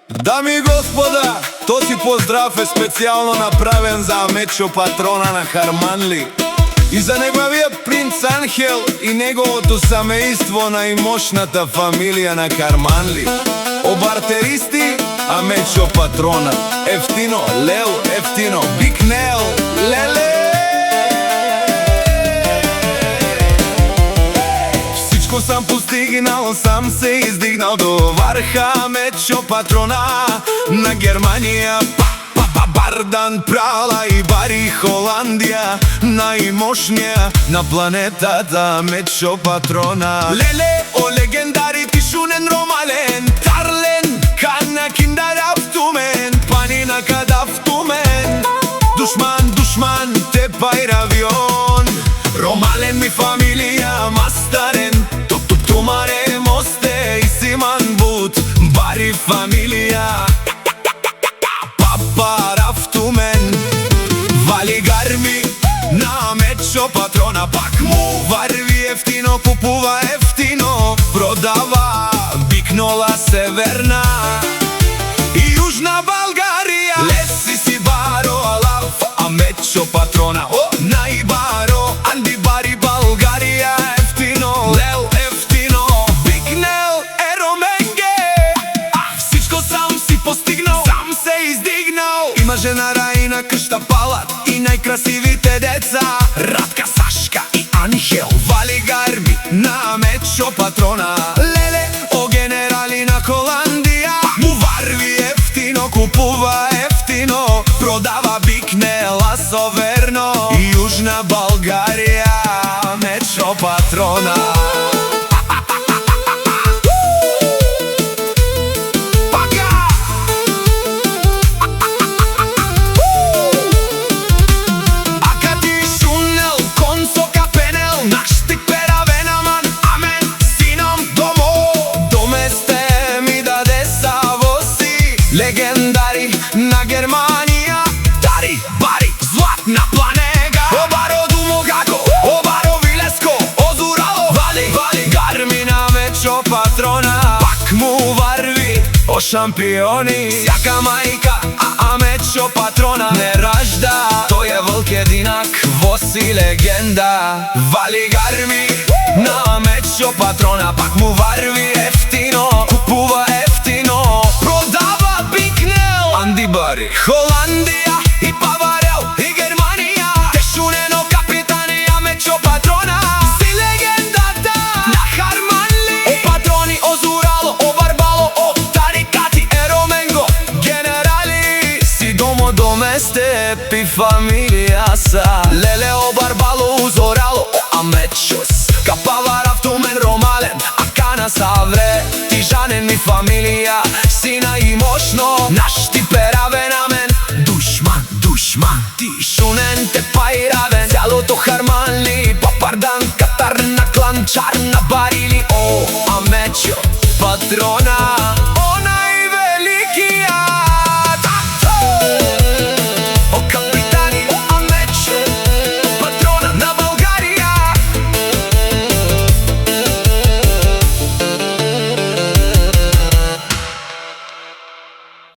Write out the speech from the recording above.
Дами и господа, тој поздрав е специјално направен за Амечо, патрона на Харманли, и за неговиот принц Анхел и неговото семејство на имошната фамилија на Харманли. Обартеристи, Амечо патрона, ефтино, лел, ефтино, биг нел, леле. Всичко сам постигнал, сам се издигнал до врха. Амечо патрона на Германија, Бардан, Прала и Бари, Холандија, најмошниот на планетата Амечо патрона. Леле, о легендари Тишунен, Ромален, Тарлен, Кана, Киндар, Автумен, Панина, Кадафтумен, Душман, те пайравион, Ромален ми фамилија, Мастарен, Тумаре, Мосте и Симан Бут, Бари фамилија, Папарафтумен, Вали гарми на Амечо патрона. Пак му варви ефтино, купува ефтино, продава бикнола северна и јужна Българија. Леси си баро, алав, Амечо патрона, о, најбаро, Анди Бари, Българија, ефтино, лел, ефтино, бикнел, ероменге. Всичко сам си постигнал, сам се издигнал. Има жена Раина, кршта Палат и најкрасивите деца, Радка, Сашка и Анхел. Вали гарми на Амечо патрона. Леле, о генерали на Холандија, му варви ефтино, купува ефтино, продава бикнела соверно и јужна Българија, Амечо патрона. Легендари на Германија, Дари, Бари, Златна планега, Обаро Думогако, Обаро Вилеско, Озурало, Вали гарми на Амечо патрона. Пак му варви, о шампиони, сјака мајка, а Амечо патрона не ражда. Тој е вълк единак, воси легенда. Вали гарми на Амечо патрона. Пак му варви ефтино, купува ефтино, продава бикнел, Анди Бари, Холандија и Паварел и Германија. Тешунено капитани Амечо патрона, си легендата на Харманли. О патрони, Озурало, о Барбало, о Тарикати, Ероменго, генерали, си домо до месте пи фамилија са. Леле, о Барбало, Озурало, о Амечос, Капаварафтумен, Ромален, Акана, Савре, Тижанен ми фамилија, сина и мощно, наш ти перавен амен. Душман, Тишунен, те пайравен, цялото Харманли, Папардан, Катар, на Клан, Чарна, Барили, о Амечо патрона.